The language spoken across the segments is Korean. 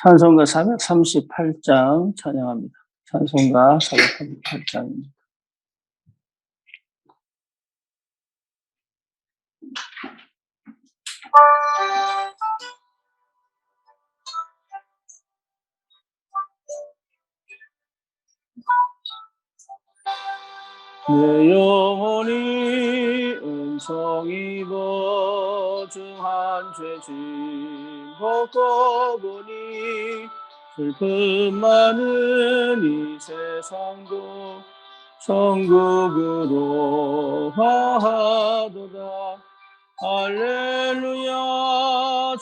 찬송가 438장 찬양합니다. 찬송가 438장입니다. 내 영혼이 은총 입어 중한 죄짐 벗고 보니 슬픔 많은 이 세상도 천국으로 화하도다. 할렐루야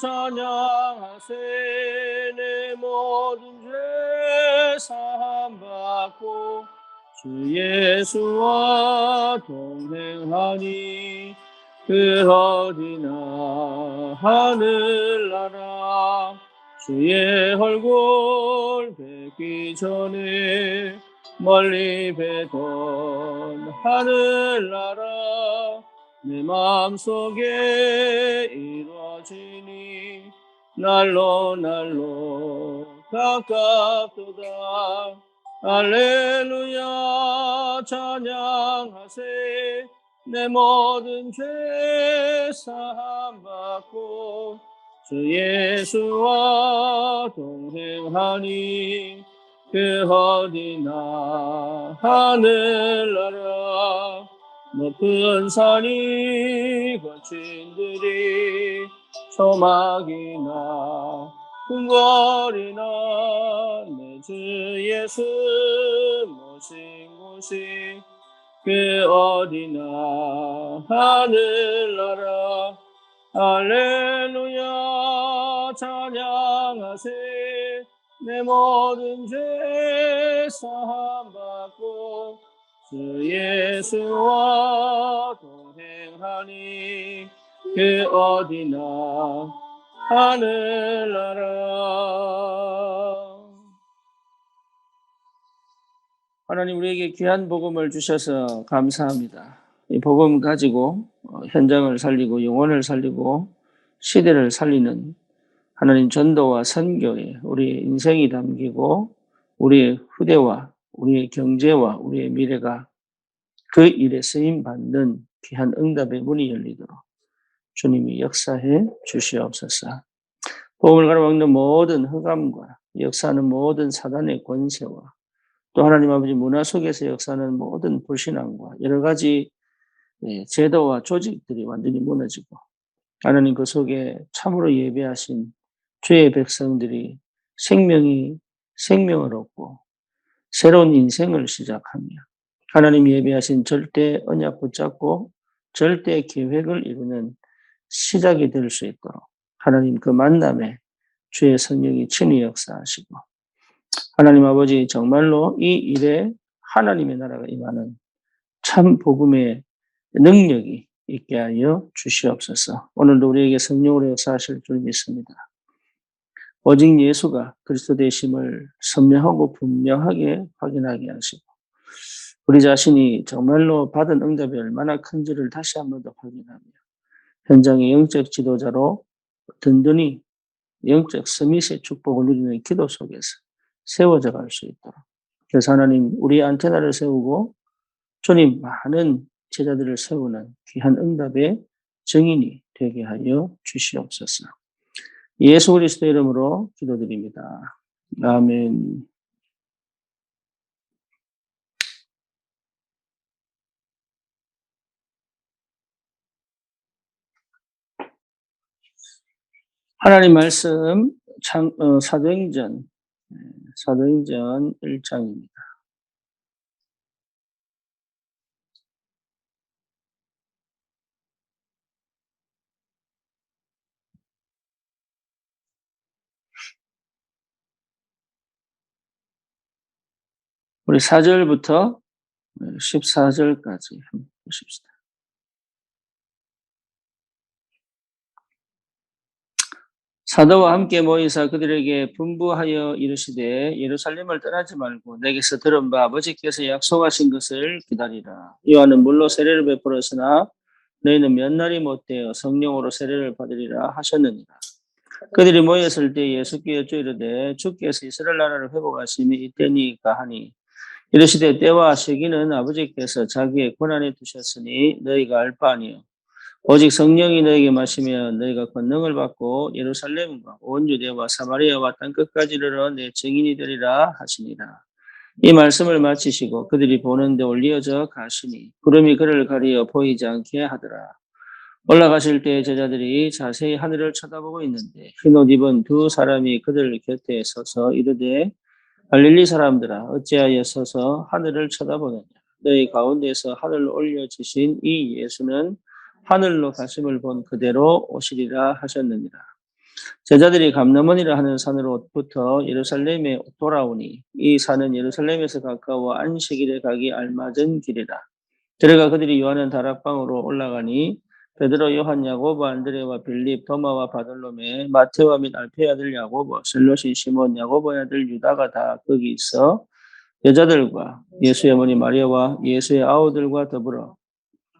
찬양하세. 내 모든 죄 사함받고 주 예수와 동행하니 그 어디나 하늘나라. 주의 얼굴 뵙기 전에 멀리 뵈던 하늘나라 내 마음속에 이루어지니 날로 날로 가깝도다. 할렐루야 찬양하세. 내 모든 죄 사함받고 주 예수와 동행하니 그 어디나 하늘나라. 높은 산이 거친 들이 소막이나 궁궐이나 내 주 예수 모신 곳이 그 어디나 하늘나라. 할렐루야 찬양하세. 내 모든 죄 사함받고 주 예수와 동행하니 그 어디나 하늘나라. 하나님, 우리에게 귀한 복음을 주셔서 감사합니다. 이 복음 가지고 현장을 살리고 영혼을 살리고 시대를 살리는 하나님 전도와 선교에 우리의 인생이 담기고 우리의 후대와 우리의 경제와 우리의 미래가 그 일에 쓰임받는 귀한 응답의 문이 열리도록 주님이 역사해 주시옵소서. 복음을 가로막는 모든 흑암과 역사하는 모든 사단의 권세와 또 하나님 아버지 문화 속에서 역사하는 모든 불신앙과 여러 가지 제도와 조직들이 완전히 무너지고 하나님 그 속에 참으로 예배하신 주의 백성들이 생명을 얻고 새로운 인생을 시작하며 하나님 예배하신 절대 언약 붙잡고 절대 계획을 이루는 시작이 될 수 있도록 하나님 그 만남에 주의 성령이 친히 역사하시고 하나님 아버지 정말로 이 일에 하나님의 나라가 임하는 참 복음의 능력이 있게 하여 주시옵소서. 오늘도 우리에게 성령으로 역사하실 줄 믿습니다. 오직 예수가 그리스도 되심을 선명하고 분명하게 확인하게 하시고 우리 자신이 정말로 받은 응답이 얼마나 큰지를 다시 한 번 더 확인하며 현장의 영적 지도자로 든든히 영적 스밋의 축복을 누리는 기도 속에서 세워져 갈 수 있도록 그래서 하나님 우리 안테나를 세우고 주님 많은 제자들을 세우는 귀한 응답의 증인이 되게 하여 주시옵소서. 예수 그리스도 이름으로 기도드립니다. 아멘. 하나님 말씀 사도행전 1장입니다. 우리 4절부터 14절까지 한번 보십시다. 사도와 함께 모이사 그들에게 분부하여 이르시되 예루살렘을 떠나지 말고 내게서 들은 바 아버지께서 약속하신 것을 기다리라. 요한은 물로 세례를 베풀었으나 너희는 몇 날이 못되어 성령으로 세례를 받으리라 하셨느니라. 그들이 모였을 때 예수께 여쭈 이르되 주께서 이스라엘 나라를 회복하심이 이때니까 하니 이르시되 때와 시기는 아버지께서 자기의 권한에 두셨으니 너희가 알 바 아니요 오직 성령이 너희에게 마시면 너희가 권능을 받고 예루살렘과 온 유대와 사마리아와 땅 끝까지 이르러 내 증인이 되리라 하시니라. 이 말씀을 마치시고 그들이 보는데 올리어져 가시니 구름이 그를 가리어 보이지 않게 하더라. 올라가실 때 제자들이 자세히 하늘을 쳐다보고 있는데 흰옷 입은 두 사람이 그들 곁에 서서 이르되 갈릴리 사람들아 어찌하여 서서 하늘을 쳐다보느냐 너희 가운데서 하늘로 올려지신 이 예수는 하늘로 가심을 본 그대로 오시리라 하셨느니라. 제자들이 감람원이라 하는 산으로부터 예루살렘에 돌아오니 이 산은 예루살렘에서 가까워 안식일에 가기 알맞은 길이라. 들어가 그들이 요한은 다락방으로 올라가니 베드로, 요한, 야고보, 안드레와 빌립, 도마와 바돌로메, 마테와 및 알페의 아들 야고보, 셀롯인 시몬, 야고보의 아들 유다가 다 거기 있어 여자들과 예수의 어머니 마리아와 예수의 아우들과 더불어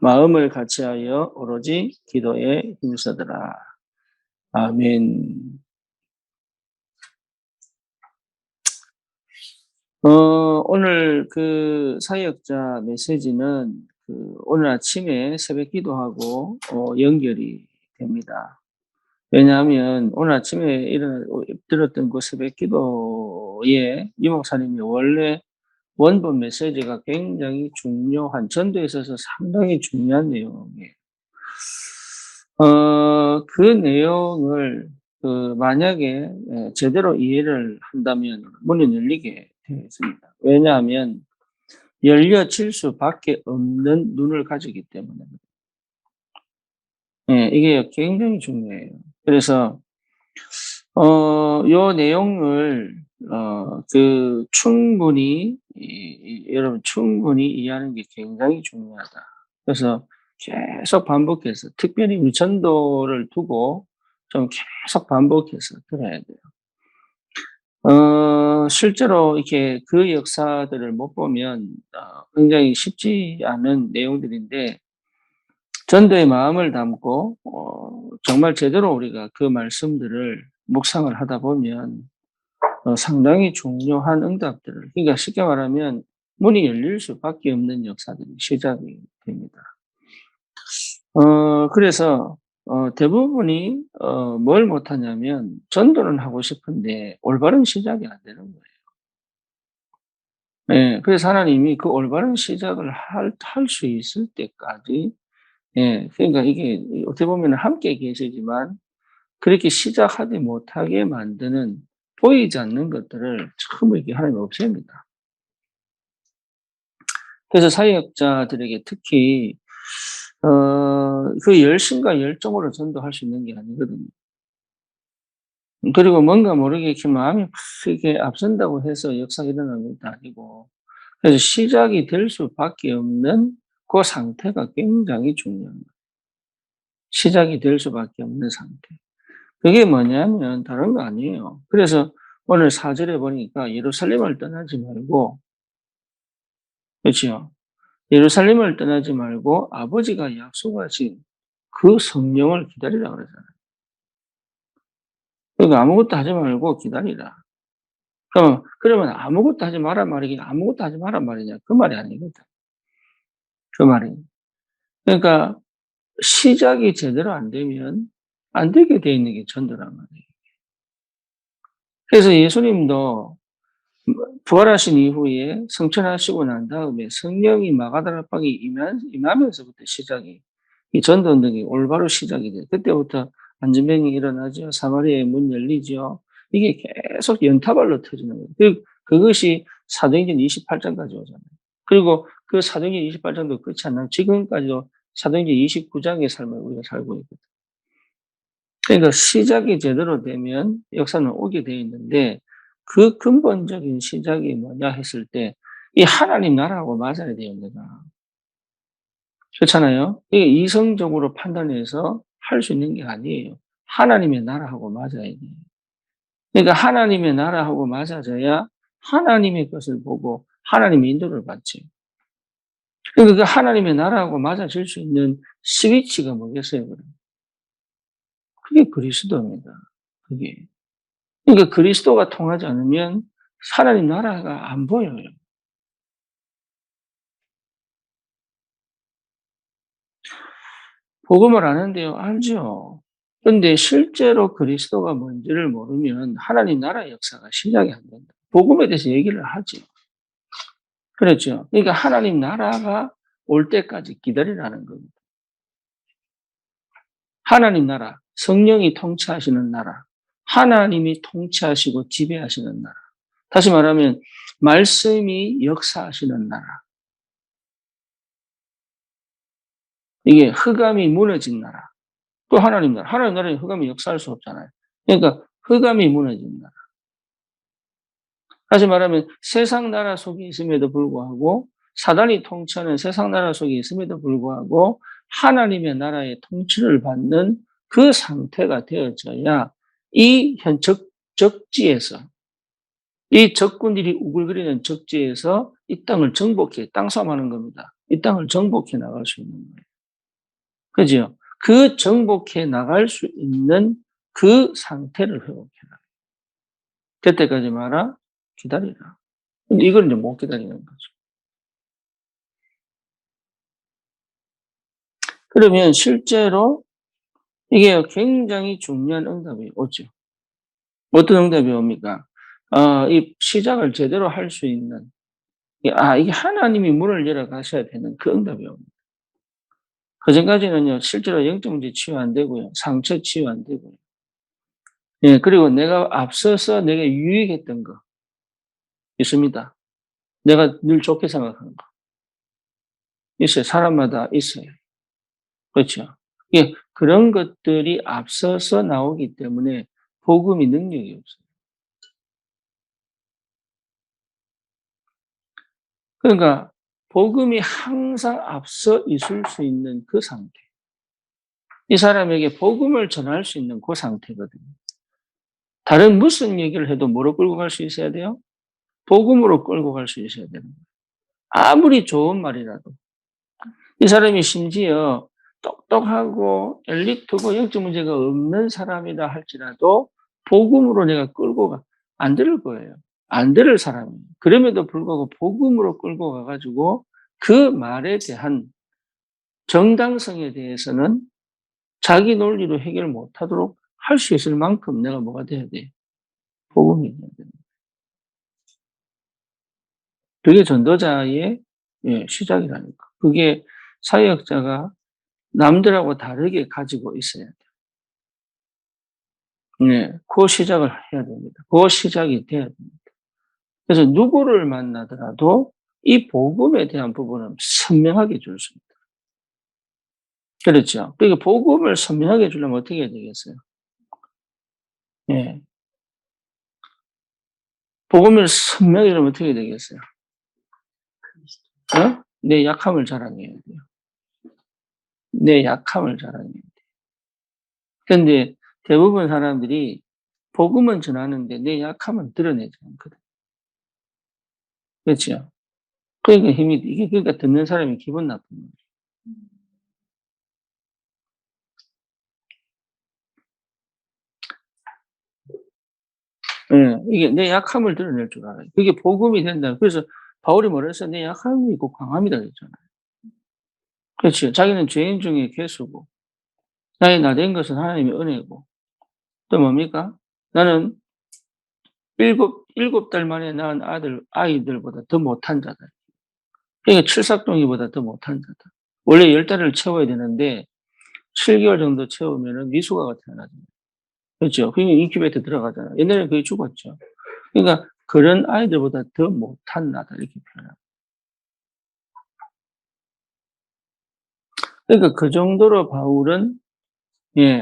마음을 같이하여 오로지 기도에 힘쓰더라. 아멘. 오늘 그 사역자 메시지는 오늘 아침에 새벽 기도하고 연결이 됩니다. 왜냐하면 오늘 아침에 들었던 그 새벽 기도에 이 목사님이 원래 원본 메시지가 굉장히 중요한, 전도에 있어서 상당히 중요한 내용이에요. 그 내용을 만약에 제대로 이해를 한다면 문이 열리게 되어 있습니다. 왜냐하면 열려질 수밖에 없는 눈을 가지기 때문에. 이게 굉장히 중요해요. 그래서 요 내용을 충분히 여러분 충분히 이해하는 게 굉장히 중요하다. 그래서 계속 반복해서 특별히 우리 전도를 두고 좀 계속 반복해서 들어야 돼요. 실제로 이렇게 그 역사들을 못 보면 굉장히 쉽지 않은 내용들인데 전도의 마음을 담고 정말 제대로 우리가 그 말씀들을 묵상을 하다 보면 상당히 중요한 응답들을, 그러니까 쉽게 말하면 문이 열릴 수밖에 없는 역사들이 시작이 됩니다. 그래서 대부분이 뭘 못하냐면 전도는 하고 싶은데 올바른 시작이 안 되는 거예요. 예, 그래서 하나님이 그 올바른 시작을 할 수 있을 때까지, 예, 그러니까 이게 어떻게 보면 함께 계시지만 그렇게 시작하지 못하게 만드는 보이지 않는 것들을 처음 이렇게 하나님이 없앱니다. 그래서 사역자들에게 특히 그 열심과 열정으로 전도할 수 있는 게 아니거든요. 그리고 뭔가 모르게 이렇게 마음이 막 이렇게 앞선다고 해서 역사가 일어나는 것도 아니고, 그래서 시작이 될 수밖에 없는 그 상태가 굉장히 중요합니다. 시작이 될 수밖에 없는 상태. 그게 뭐냐면 다른 거 아니에요. 그래서 오늘 4절에 보니까 예루살렘을 떠나지 말고, 그렇죠? 예루살렘을 떠나지 말고 아버지가 약속하신 그 성령을 기다리라 그러잖아요. 그러니까 아무것도 하지 말고 기다리라. 그러면 아무것도 하지 마란 말이긴 아무것도 하지 마란 말이냐? 그 말이 아니거든. 그 말이. 그러니까 시작이 제대로 안 되면 안 되게 돼 있는 게 전도란 말이에요. 그래서 예수님도 부활하신 이후에 성천하시고 난 다음에 성령이 마가다락방에 임하면서부터 시작이, 이 전도 운동이 올바로 시작이 돼요. 그때부터 안전병이 일어나죠. 사마리아의 문 열리죠. 이게 계속 연타발로 터지는 거예요. 그것이 사도행전 28장까지 오잖아요. 그리고 그 사도행전 28장도 끝이 안 나고 지금까지도 사도행전 29장의 삶을 우리가 살고 있거든요. 그러니까 시작이 제대로 되면 역사는 오게 돼 있는데 그 근본적인 시작이 뭐냐 했을 때 이 하나님 나라하고 맞아야 돼요, 내가. 그렇잖아요? 이게 이성적으로 판단해서 할 수 있는 게 아니에요. 하나님의 나라하고 맞아야 돼요. 그러니까 하나님의 나라하고 맞아져야 하나님의 것을 보고 하나님의 인도를 받지. 그러니까 그 하나님의 나라하고 맞아질 수 있는 스위치가 뭐겠어요, 그럼? 그게 그리스도입니다. 그게. 그러니까 그리스도가 통하지 않으면 하나님 나라가 안 보여요. 복음을 아는데요. 알죠. 근데 실제로 그리스도가 뭔지를 모르면 하나님 나라의 역사가 시작이 안 된다. 복음에 대해서 얘기를 하지. 그렇죠. 그러니까 하나님 나라가 올 때까지 기다리라는 겁니다. 하나님 나라, 성령이 통치하시는 나라, 하나님이 통치하시고 지배하시는 나라. 다시 말하면 말씀이 역사하시는 나라. 이게 흑암이 무너진 나라. 또 하나님 나라. 하나님 나라에 흑암이 역사할 수 없잖아요. 그러니까 흑암이 무너진 나라. 다시 말하면 세상 나라 속에 있음에도 불구하고 사단이 통치하는 세상 나라 속에 있음에도 불구하고 하나님의 나라의 통치를 받는 그 상태가 되어져야 이 적지에서 이 적군들이 우글거리는 적지에서 이 땅을 정복해 땅 싸움하는 겁니다. 이 땅을 정복해 나갈 수 있는 거예요. 그죠? 그 정복해 나갈 수 있는 그 상태를 회복해라. 그때까지 마라, 기다리라. 근데 이걸 이제 못 기다리는 거죠. 그러면 실제로 이게 굉장히 중요한 응답이 오죠. 어떤 응답이 옵니까? 이 시작을 제대로 할 수 있는, 이게 하나님이 문을 열어 가셔야 되는 그 응답이 옵니다. 그전까지는요, 실제로 영적 문제 치유 안 되고요, 상처 치유 안 되고요. 예, 그리고 내가 앞서서 내게 유익했던 거 있습니다. 내가 늘 좋게 생각하는 거. 있어요. 사람마다 있어요. 그렇죠. 예, 그런 것들이 앞서서 나오기 때문에 복음이 능력이 없어요. 그러니까 복음이 항상 앞서 있을 수 있는 그 상태. 이 사람에게 복음을 전할 수 있는 그 상태거든요. 다른 무슨 얘기를 해도 뭐로 끌고 갈 수 있어야 돼요? 복음으로 끌고 갈 수 있어야 되는 거예요. 아무리 좋은 말이라도. 이 사람이 심지어 똑똑하고 엘리트고 영적 문제가 없는 사람이다 할지라도 복음으로 내가 끌고 안 들을 거예요. 안 들을 사람이에요. 그럼에도 불구하고 복음으로 끌고 가가지고 그 말에 대한 정당성에 대해서는 자기 논리로 해결 못하도록 할 수 있을 만큼 내가 뭐가 돼야 돼? 복음이 돼야 됩니다. 그게 전도자의 시작이라니까. 그게 사역자가 남들하고 다르게 가지고 있어야 돼요. 네, 그 시작을 해야 됩니다. 그 시작이 돼야 됩니다. 그래서 누구를 만나더라도 이 복음에 대한 부분은 선명하게 줄 수 있다. 그렇죠. 그러니까 복음을 선명하게 주려면 어떻게 해야 되겠어요? 예. 복음을 선명하게 주려면 어떻게 해야 되겠어요? 내 약함을 자랑해야 돼요. 내 약함을 자랑해야 돼요. 근데 대부분 사람들이 복음은 전하는데 내 약함은 드러내지 않거든. 그렇죠. 그러니까 이게 그러니까 듣는 사람이 기분 나쁜 거예요. 예, 이게 내 약함을 드러낼 줄 알아요. 그게 복음이 된다. 그래서 바울이 뭐라 했어요? 내 약함이 있고 강함이다 그랬잖아요. 그렇죠. 자기는 죄인 중에 괴수고, 나의 나된 것은 하나님의 은혜고, 또 뭡니까? 나는 일곱 달 만에 낳은 아이들보다 더 못한 자다. 그러니까 칠삭동이보다 더 못한 자다. 원래 10달을 채워야 되는데, 7개월 정도 채우면은 미숙아가 태어나잖아요. 그렇죠. 그러니까 인큐베이터 들어가잖아요. 옛날에 그게 죽었죠. 그러니까 그런 아이들보다 더 못한 나다. 이렇게 표현합니다. 그러니까 그 정도로 바울은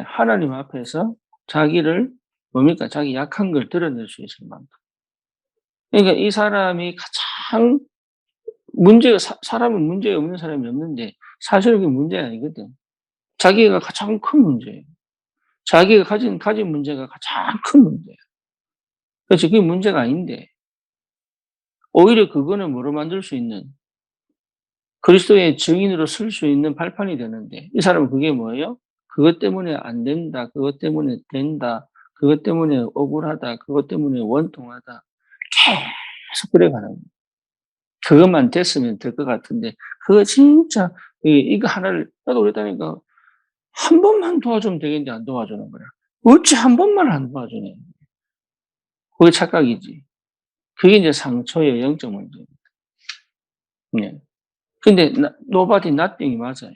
하나님 앞에서 자기를 뭡니까? 자기 약한 걸 드러낼 수 있을 만큼. 그러니까 이 사람이 가장 사람은 문제 없는 사람이 없는데 사실은 그게 문제가 아니거든. 자기가 가장 큰 문제예요. 자기가 가진 문제가 가장 큰 문제예요. 그렇지. 그게 문제가 아닌데 오히려 그거는 뭐로 만들 수 있는 그리스도의 증인으로 쓸 수 있는 발판이 되는데 이 사람은 그게 뭐예요? 그것 때문에 안 된다. 그것 때문에 된다. 그것 때문에 억울하다, 그것 때문에 원통하다, 계속 그래가는 거예요. 그것만 됐으면 될 것 같은데, 그거 진짜, 이거 하나를, 나도 그랬다니까, 한 번만 도와주면 되겠는데 안 도와주는 거야. 어찌 한 번만 안 도와주네. 그게 착각이지. 그게 이제 상처의 영적 문제입니다. 네. 근데, nobody, nothing이 맞아요.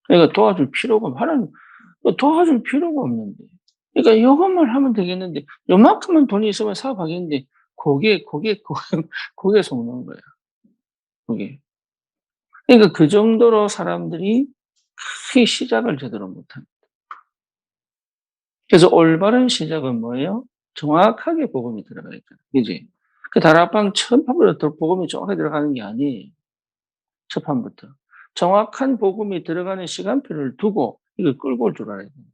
그러니까 도와줄 필요가, 하나님, 도와줄 필요가 없는데. 그러니까 이것만 하면 되겠는데, 요만큼만 돈이 있으면 사업하겠는데, 그게 속는 거야. 그게. 그러니까 그 정도로 사람들이 크게 시작을 제대로 못합니다. 그래서 올바른 시작은 뭐예요? 정확하게 복음이 들어가야 돼. 그지? 그 다락방 첫 판부터 복음이 정확하게 들어가는 게 아니에요. 첫 판부터. 정확한 복음이 들어가는 시간표를 두고 이걸 끌고 올 줄 알아야 돼요.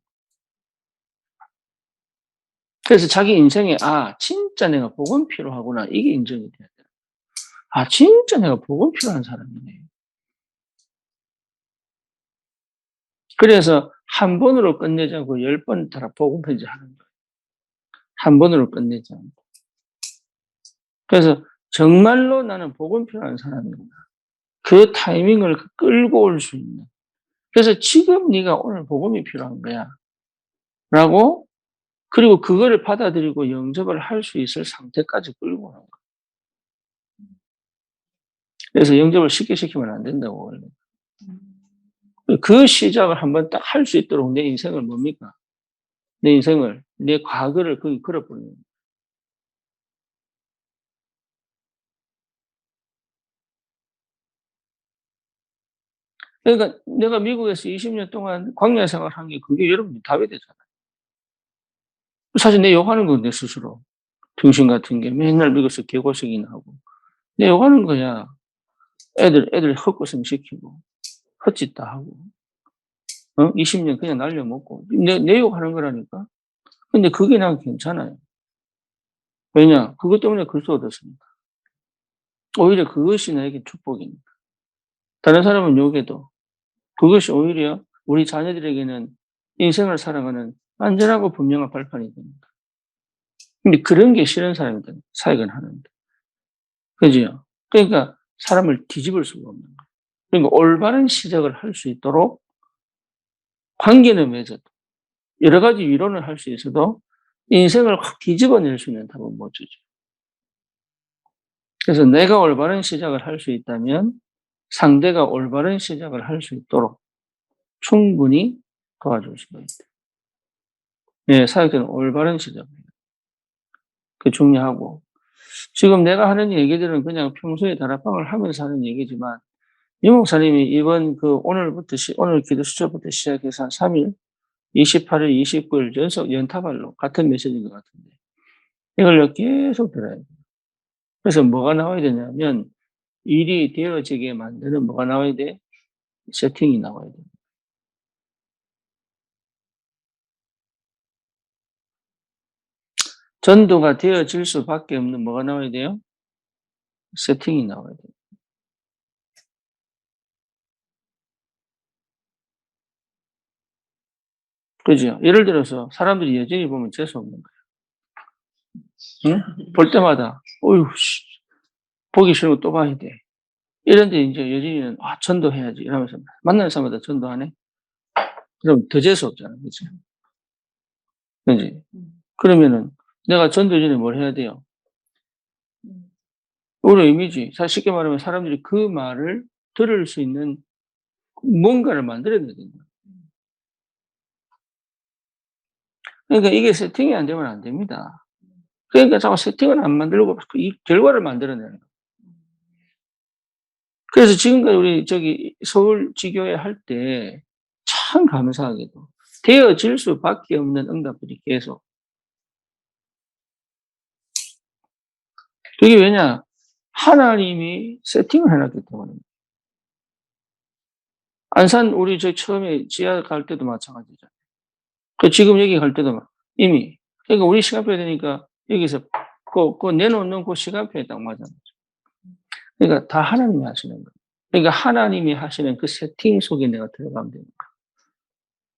그래서 자기 인생에, 진짜 내가 복음 필요하구나. 이게 인정이 돼야 돼요. 진짜 내가 복음 필요한 사람이네. 그래서 한 번으로 끝내지 않고 10번 따라 복음 편지하는 거예요. 한 번으로 끝내지 않고. 그래서 정말로 나는 복음 필요한 사람이구나. 그 타이밍을 끌고 올 수 있는. 그래서 지금 네가 오늘 복음이 필요한 거야. 라고, 그리고 그거를 받아들이고 영접을 할 수 있을 상태까지 끌고 오는 거야. 그래서 영접을 쉽게 시키면 안 된다고. 원래. 그 시작을 한번 딱 할 수 있도록 내 인생을 뭡니까? 내 인생을, 내 과거를 거기 걸어버리는 거야. 그러니까 내가 미국에서 20년 동안 광야 생활한 게 그게 여러분이 답이 되잖아요. 사실 내 욕하는 거 내 스스로. 등신 같은 게 맨날 미국에서 개고생이나 하고. 내 욕하는 거야. 애들 헛고생 시키고, 헛짓 다 하고, 20년 그냥 날려먹고. 내 욕하는 거라니까? 근데 그게 난 괜찮아요. 왜냐? 그것 때문에 그리스도 얻었습니다. 오히려 그것이 나에게 축복입니다. 다른 사람은 욕해도 그것이 오히려 우리 자녀들에게는 인생을 살아가는 안전하고 분명한 발판이 됩니다. 근데 그런 게 싫은 사람이든 사역은 하는데. 그죠? 그러니까 사람을 뒤집을 수가 없는 거예요. 그러니까 올바른 시작을 할 수 있도록 관계는 맺어도 여러 가지 위로는 할 수 있어도 인생을 확 뒤집어낼 수 있는 답은 못 주죠. 그래서 내가 올바른 시작을 할 수 있다면 상대가 올바른 시작을 할 수 있도록 충분히 도와줄 수가 있다. 네, 사역자는 올바른 시작이에요. 그 중요하고. 지금 내가 하는 얘기들은 그냥 평소에 다락방을 하면서 하는 얘기지만, 이 목사님이 이번 오늘 기도 수첩부터 시작해서 한 3일, 28일, 29일 연속 연타발로 같은 메시지인 것 같은데, 이걸 계속 들어야 돼요. 그래서 뭐가 나와야 되냐면, 일이 되어지게 만드는 뭐가 나와야 돼? 세팅이 나와야 돼. 전도가 되어질 수밖에 없는 뭐가 나와야 돼요? 세팅이 나와야 돼요. 그죠? 예를 들어서 사람들이 여전히 보면 재수없는 거예요. 응? 볼 때마다, 어휴, 보기 싫으면 또 봐야 돼. 이런데 이제 여전히는, 전도해야지. 이러면서 만나는 사람마다 전도하네? 그럼 더 재수없잖아. 그치? 그지? 그러면은 내가 전도 전에 뭘 해야 돼요? 우리 의미지. 사실 쉽게 말하면 사람들이 그 말을 들을 수 있는 뭔가를 만들어야 되거든요. 그러니까 이게 세팅이 안 되면 안 됩니다. 그러니까 자꾸 세팅을 안 만들고 이 결과를 만들어내는 거예요. 그래서 지금까지 우리 서울 지교회 할 때 참 감사하게도 되어질 수밖에 없는 응답들이 계속. 그게 왜냐? 하나님이 세팅을 해놨기 때문에. 안산 우리 처음에 지하 갈 때도 마찬가지잖아요. 지금 여기 갈 때도 이미. 그러니까 우리 시간표에 되니까 여기서 내놓는 그 시간표에 딱 맞아. 그러니까 다 하나님이 하시는 거예요. 그러니까 하나님이 하시는 그 세팅 속에 내가 들어가면 됩니다.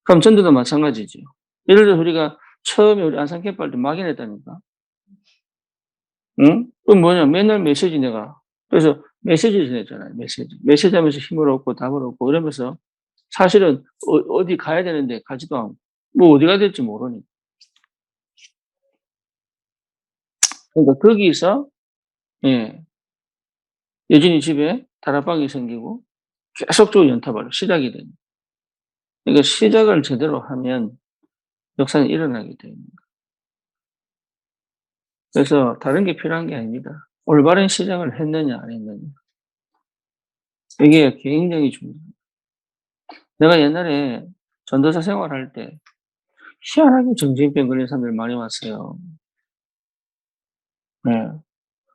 그럼 전도도 마찬가지죠. 예를 들어 우리가 처음에 우리 안산캠프할 때 막연했다니까. 응? 그 뭐냐, 맨날 메시지 내가. 그래서 메시지 전했잖아요, 메시지. 메시지 하면서 힘을 얻고 답을 얻고 이러면서 사실은 어디 가야 되는데 가지도 않고, 뭐 어디 가야 될지 모르니까. 그러니까 거기서, 예, 여진이 집에 다락방이 생기고 계속적으로 연타발로 시작이 됩니다. 그러니까 시작을 제대로 하면 역사는 일어나게 됩니다. 그래서 다른 게 필요한 게 아닙니다. 올바른 시작을 했느냐, 안 했느냐. 이게 굉장히 중요합니다. 내가 옛날에 전도사 생활할 때 희한하게 정신병 걸린 사람들 많이 왔어요. 네.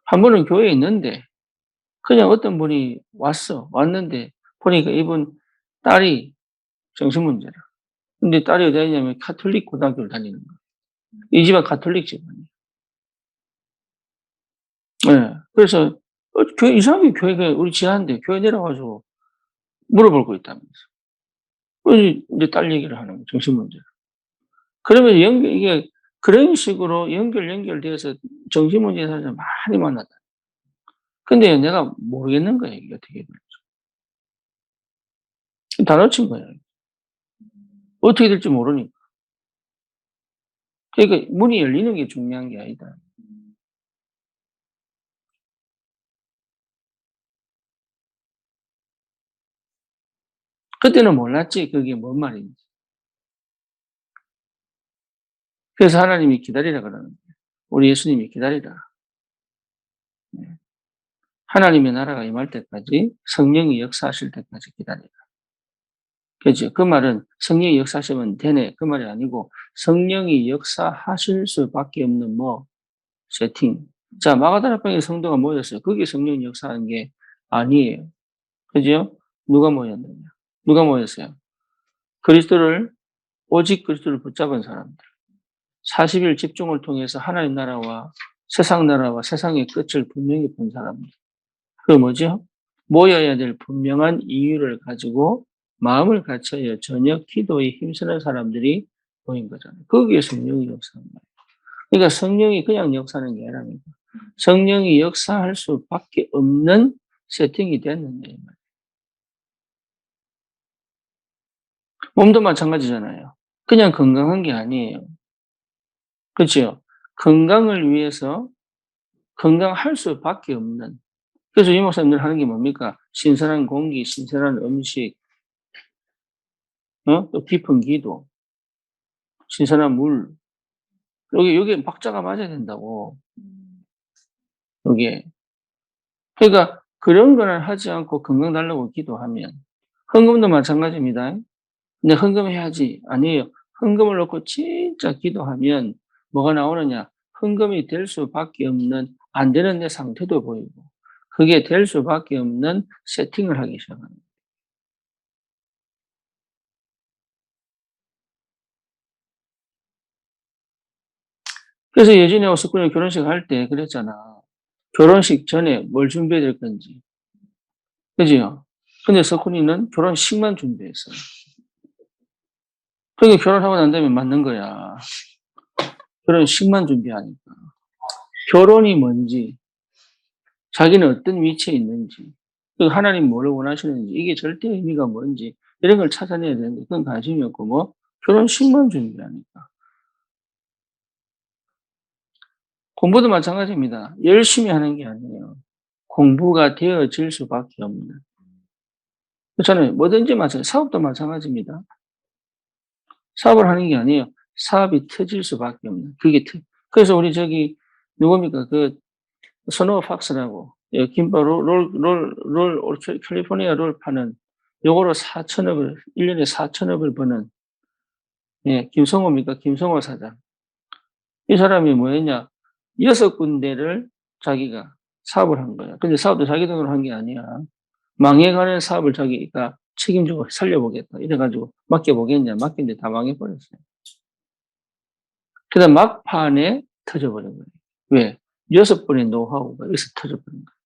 한 번은 교회에 있는데 그냥 어떤 분이 왔는데 보니까 이분 딸이 정신문제라. 근데 딸이 어디 다니냐면 가톨릭 고등학교를 다니는 거예요. 이 집은 가톨릭 집안이에요. 네. 그래서 교회 이상하게 교회가 우리 지하인데 교회 내려가지고 물어볼 거 있다면서. 이제 딸 얘기를 하는 거예요. 정신문제. 그러면 이게 그런 식으로 연결돼서 정신문제 사람을 많이 만났다. 근데 내가 모르겠는 거예요. 이게 어떻게 될지. 다 놓친 거예요. 어떻게 될지 모르니까. 그러니까 문이 열리는 게 중요한 게 아니다. 그때는 몰랐지. 그게 뭔 말인지. 그래서 하나님이 기다리라 그러는 거예요. 우리 예수님이 기다리라. 네. 하나님의 나라가 임할 때까지 성령이 역사하실 때까지 기다리라. 그죠? 그 말은 성령이 역사하시면 되네. 그 말이 아니고 성령이 역사하실 수밖에 없는 세팅. 자, 마가다락방에 성도가 모였어요. 그게 성령이 역사하는 게 아니에요. 그죠? 누가 모였느냐? 누가 모였어요? 그리스도를, 오직 그리스도를 붙잡은 사람들. 40일 집중을 통해서 하나님 나라와 세상 나라와 세상의 끝을 분명히 본 사람들. 그 뭐죠? 모여야 될 분명한 이유를 가지고 마음을 갖춰야 저녁 기도에 힘쓰는 사람들이 모인 거잖아요. 거기에 성령이 역사하는 거예요. 그러니까 성령이 그냥 역사하는 게 아니라 성령이 역사할 수밖에 없는 세팅이 됐는데 몸도 마찬가지잖아요. 그냥 건강한 게 아니에요. 그렇죠? 건강을 위해서 건강할 수밖에 없는. 그래서 이 목사님들 하는 게 뭡니까? 신선한 공기, 신선한 음식, 또 깊은 기도, 신선한 물. 여기 박자가 맞아야 된다고. 여기에. 그러니까 그런 거는 하지 않고 건강 달라고 기도하면 헌금도 마찬가지입니다. 근데 헌금해야지. 아니에요. 헌금을 놓고 진짜 기도하면 뭐가 나오느냐. 헌금이 될 수밖에 없는 안 되는 내 상태도 보이고 그게 될 수밖에 없는 세팅을 하기 시작합니다. 그래서 예전에 석훈이 결혼식 할 때 그랬잖아. 결혼식 전에 뭘 준비해야 될 건지. 그지요? 근데 석훈이는 결혼식만 준비했어요. 그러니까 결혼하고 난 다음에 맞는 거야. 결혼식만 준비하니까. 결혼이 뭔지, 자기는 어떤 위치에 있는지, 하나님 뭘 원하시는지, 이게 절대 의미가 뭔지, 이런 걸 찾아내야 되는데, 그건 관심이 없고, 결혼식만 준비하니까. 공부도 마찬가지입니다. 열심히 하는 게 아니에요. 공부가 되어질 수밖에 없는. 그렇잖아요. 뭐든지 마찬가지, 사업도 마찬가지입니다. 사업을 하는 게 아니에요. 사업이 터질 수밖에 없는. 그래서 우리 누굽니까? 스노우 팍스라고, 김밥 캘리포니아 롤 파는, 요거로 4천억을, 1년에 4천억을 버는, 김성호입니까? 김성호 사장. 이 사람이 뭐였냐? 6군데를 자기가 사업을 한 거야. 근데 사업도 자기 돈으로 한 게 아니야. 망해가는 사업을 자기가 책임지고 살려보겠다. 이래가지고 맡겨보겠냐. 맡겼는데 다 망해버렸어요. 그다음 막판에 터져버린 거예요. 왜? 6번의 노하우가 여기서 터져버린 거예요.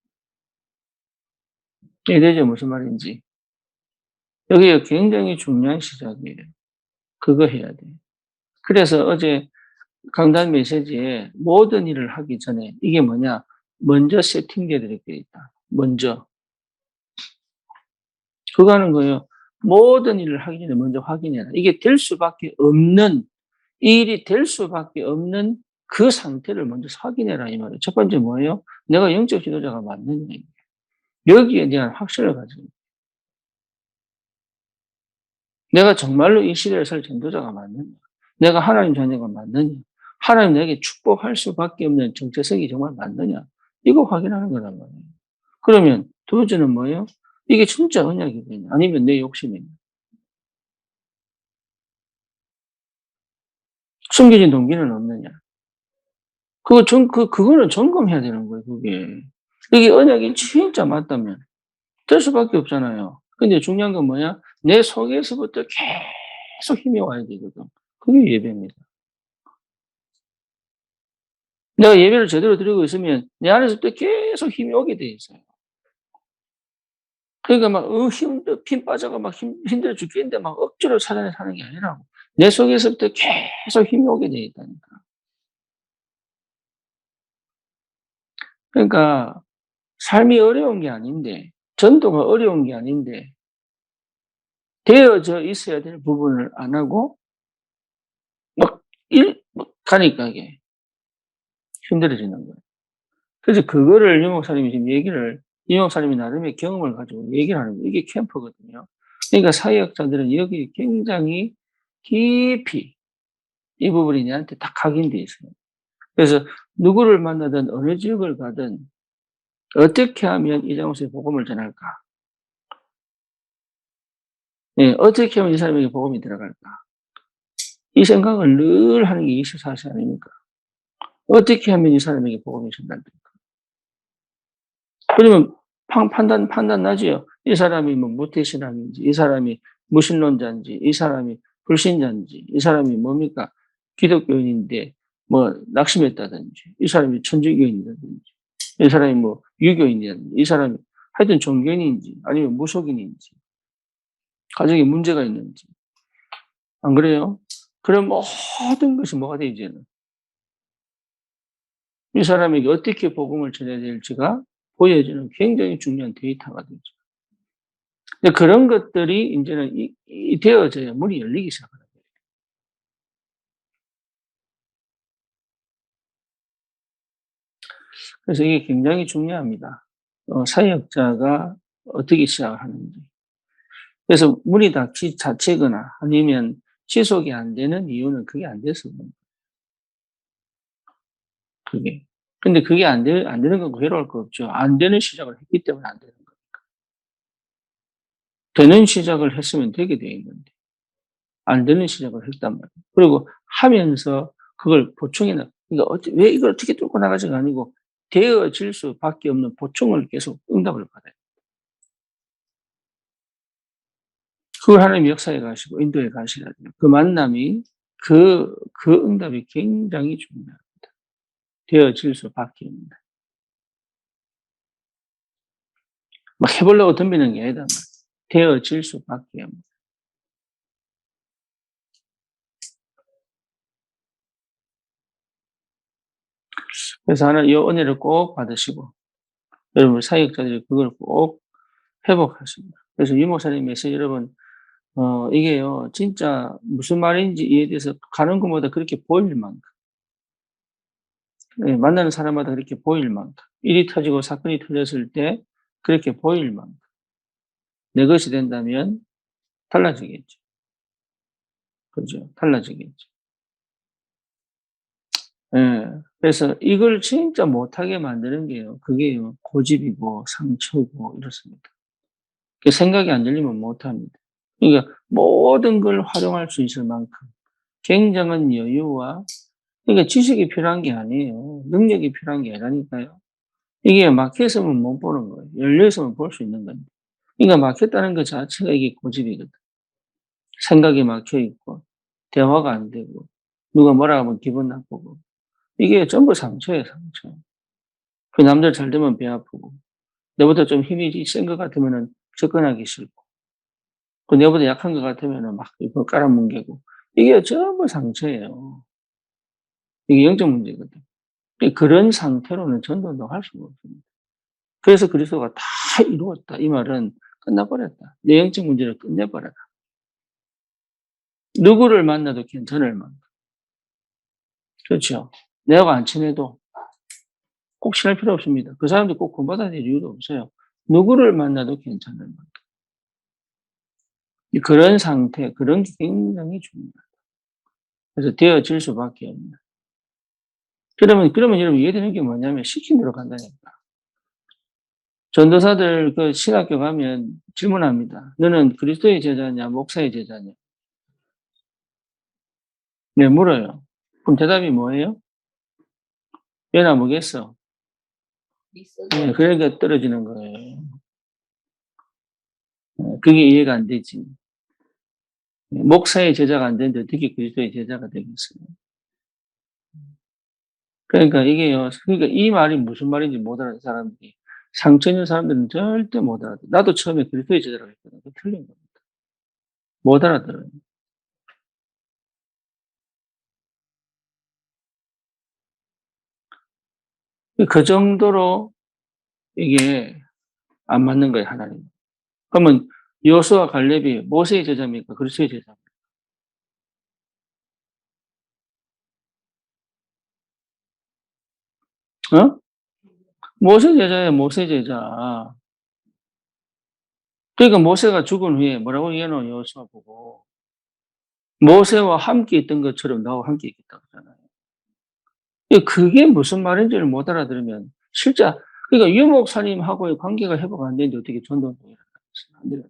이해되죠? 무슨 말인지. 여기가 굉장히 중요한 시작이에요. 그거 해야 돼. 그래서 어제 강단 메시지에 모든 일을 하기 전에 이게 뭐냐? 먼저 세팅되어 되어 있다. 먼저. 그거 하는 거예요. 모든 일을 하기 전에 먼저 확인해라. 이게 될 수밖에 없는, 이 일이 될 수밖에 없는 그 상태를 먼저 확인해라 이 말이에요. 첫 번째 뭐예요? 내가 영적 지도자가 맞느냐. 여기에 대한 확신을 가지고 내가 정말로 이 시대에 설 전도자가 맞느냐. 내가 하나님 자녀가 맞느냐. 하나님 내게 축복할 수밖에 없는 정체성이 정말 맞느냐. 이거 확인하는 거란 말이에요. 그러면 두 번째는 뭐예요? 이게 진짜 언약이냐 아니면 내 욕심이냐. 숨겨진 동기는 없느냐. 그거는 점검해야 되는 거예요, 그게. 이게 언약이 진짜 맞다면 될 수밖에 없잖아요. 근데 중요한 건 뭐냐? 내 속에서부터 계속 힘이 와야 되거든. 그게 예배입니다. 내가 예배를 제대로 드리고 있으면 내 안에서부터 계속 힘이 오게 돼 있어요. 그러니까 막, 힘 빠져가 막 힘들어 죽겠는데 막 억지로 찾아내 사는 게 아니라 내 속에서부터 계속 힘이 오게 돼 있다니까. 그러니까 삶이 어려운 게 아닌데, 전도가 어려운 게 아닌데, 되어져 있어야 될 부분을 안 하고, 막, 막 가니까 이게 힘들어지는 거예요. 그래서 그거를 유 목사님이 지금 유 목사님이 나름의 경험을 가지고 얘기를 하는 거예요. 이게 캠프거든요. 그러니까 사역자들은 여기 굉장히 깊이 이 부분이 내한테 딱 각인돼 있어요. 그래서 누구를 만나든 어느 지역을 가든 어떻게 하면 이 장소에 복음을 전할까? 예, 어떻게 하면 이 사람에게 복음이 들어갈까? 이 생각을 늘 하는 게 24시 아닙니까? 어떻게 하면 이 사람에게 복음이 전달될까? 그러면 판단 나지요. 이 사람이 뭐 무태신앙인지, 이 사람이 무신론자인지, 이 사람이 불신자인지, 이 사람이 뭡니까? 기독교인인데 뭐 낙심했다든지, 이 사람이 천주교인이라든지, 이 사람이 뭐 유교인이라든지, 이 사람이 하여튼 종교인인지 아니면 무속인인지, 가정에 문제가 있는지. 안 그래요? 그럼 모든 것이 뭐가 돼, 이제는? 이 사람에게 어떻게 복음을 전해야 될지가 보여지는 굉장히 중요한 데이터가 되죠. 근데 그런 것들이 이제는 되어져야 문이 열리기 시작하는 거예요. 그래서 이게 굉장히 중요합니다. 사역자가 어떻게 시작을 하는지. 그래서 문이 닫히거나 아니면 지속이 안 되는 이유는 그게 안 돼서 그런 거예요. 그게. 근데 그게 안 되는 건 괴로울 거 없죠. 안 되는 시작을 했기 때문에 안 되는 거예요. 되는 시작을 했으면 되게 돼 있는데. 안 되는 시작을 했단 말이에요. 그리고 하면서 그걸 보충해 나 그러니까 왜 이걸 어떻게 뚫고 나가지가 아니고 되어질 수밖에 없는 보충을 계속 응답을 받아요. 그걸 하나님이 역사에 가시고 인도에 가시라 돼요. 그 만남이 그 응답이 굉장히 중요합니다. 되어질 수밖에 없는. 막 해 보려고 덤비는 게 아니란 말이에요. 되어질 수밖에 없는. 그래서 하나 이 은혜를 꼭 받으시고 여러분 사역자들이 그걸 꼭 회복하십니다. 그래서 유 목사님 메시지 여러분 이게요, 진짜 무슨 말인지 이해돼서 가는 곳마다 그렇게 보일 만큼, 예, 만나는 사람마다 그렇게 보일 만큼, 일이 터지고 사건이 터졌을 때 그렇게 보일 만큼, 내 것이 된다면 달라지겠죠. 그죠? 달라지겠죠. 예. 그래서 이걸 진짜 못하게 만드는 게요, 그게요, 고집이고 상처고 이렇습니다. 그 생각이 안 들리면 못합니다. 그러니까 모든 걸 활용할 수 있을 만큼 굉장한 여유와 그러니까 지식이 필요한 게 아니에요. 능력이 필요한 게 아니라니까요. 이게 막혀 있으면 못 보는 거예요. 열려 있으면 볼 수 있는 건데. 그러니까 막혔다는 것 자체가 이게 고집이거든. 생각이 막혀 있고, 대화가 안 되고, 누가 뭐라 하면 기분 나쁘고. 이게 전부 상처예요, 상처. 그 남들 잘 되면 배 아프고, 내보다 좀 힘이 센 것 같으면은 접근하기 싫고, 그 내보다 약한 것 같으면은 막 이거 깔아뭉개고. 이게 전부 상처예요. 이게 영적 문제거든. 그런 상태로는 전도는 할 수가 없습니다. 그래서 그리스도가 다 이루었다. 이 말은 끝나버렸다. 내 영적 문제를 끝내버려라. 누구를 만나도 괜찮을 만큼. 그렇죠. 내가 안 친해도 꼭 친할 필요 없습니다. 그 사람들 꼭 구원받아야 될 이유도 없어요. 누구를 만나도 괜찮을 만큼. 그런 상태, 그런 게 굉장히 중요합니다. 그래서 되어질 수밖에 없는. 그러면 여러분 이해되는 게 뭐냐면 시킨 대로 간다니까. 전도사들 그 신학교 가면 질문합니다. 너는 그리스도의 제자냐, 목사의 제자냐? 네, 물어요. 그럼 대답이 뭐예요? 얘나 뭐겠어? 네, 그러니까 떨어지는 거예요. 그게 이해가 안 되지. 목사의 제자가 안 되는데 어떻게 그리스도의 제자가 되겠어요? 그러니까 이게요. 그러니까 이 말이 무슨 말인지 못 알아듣는 사람들이 상처 있는 사람들은 절대 못 알아들어요. 나도 처음에 그리스도의 제자라고 했거든. 그 틀린 겁니다. 못 알아들어요. 그 정도로 이게 안 맞는 거예요, 하나님. 그러면 여호수아 갈렙이 모세의 제자입니까? 그리스도의 제자입니까? 어? 모세 제자예요, 모세 제자. 그러니까 모세가 죽은 후에 뭐라고 얘기하노, 여호수아 보고. 모세와 함께 있던 것처럼 나와 함께 있겠다 그러잖아요. 그게 무슨 말인지를 못 알아들으면 실제 그러니까 유 목사님하고의 관계가 회복 안 되는데 어떻게 전도를 일어나겠어요? 안 돼요.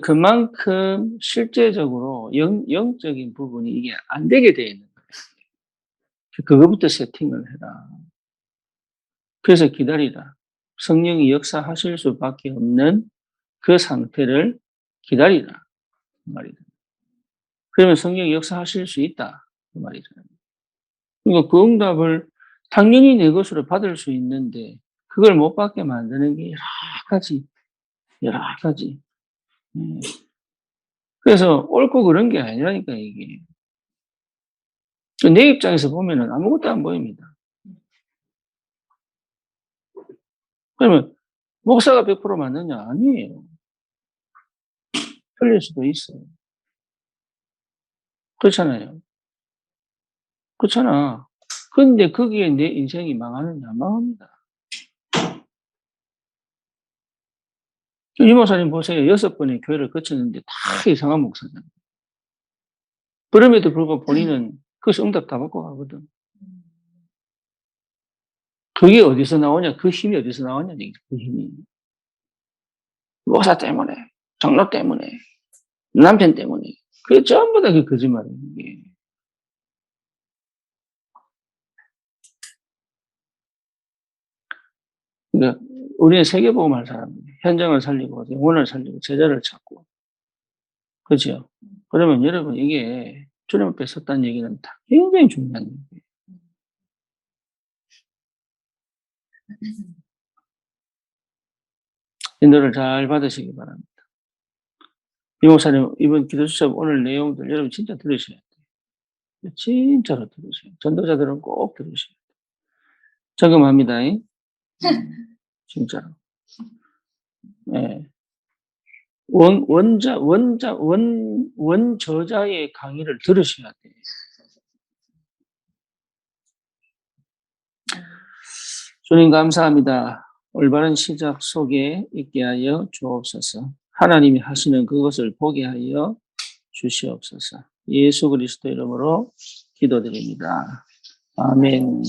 그만큼 실제적으로 영적인 부분이 이게 안 되게 돼 있는 거예요. 그거부터 세팅을 해라. 그래서 기다리라. 성령이 역사하실 수밖에 없는 그 상태를 기다리라. 그 말이다. 그러면 성령이 역사하실 수 있다. 그 말이잖아요. 그러니까 그 응답을 당연히 내 것으로 받을 수 있는데 그걸 못 받게 만드는 게 여러 가지. 예. 그래서 옳고 그런 게 아니라니까 이게. 내 입장에서 보면은 아무것도 안 보입니다. 그러면 목사가 100% 맞느냐? 아니에요. 틀릴 수도 있어요. 그렇잖아요. 그렇잖아. 근데 거기에 내 인생이 망하느냐? 망합니다. 이 목사님 보세요. 6번의 교회를 거쳤는데 다 이상한 목사잖아요. 그럼에도 불구하고 본인은 그것을 응답 다 받고 가거든. 그게 어디서 나오냐? 그 힘이 어디서 나오냐? 그 힘이. 목사 때문에, 장로 때문에, 남편 때문에. 그게 전부 다 그 거짓말이에요. 이게. 그러니까 우리는 세계복음할 사람이에요. 현장을 살리고 영혼을 살리고 제자를 찾고. 그죠? 그러면 여러분 이게 주님 앞에 섰다는 얘기는 다 굉장히 중요한 얘기예요. 인도를 잘 받으시기 바랍니다. 이 목사님 이번 기도 수첩 오늘 내용들 여러분 진짜 들으셔야 돼요. 진짜로 들으세요. 전도자들은 꼭 들으셔야 돼요. 적용합니다. 진짜로. 예. 원저자의 강의를 들으셔야 돼요. 주님 감사합니다. 올바른 시작 속에 있게 하여 주옵소서. 하나님이 하시는 그것을 보게 하여 주시옵소서. 예수 그리스도 이름으로 기도드립니다. 아멘.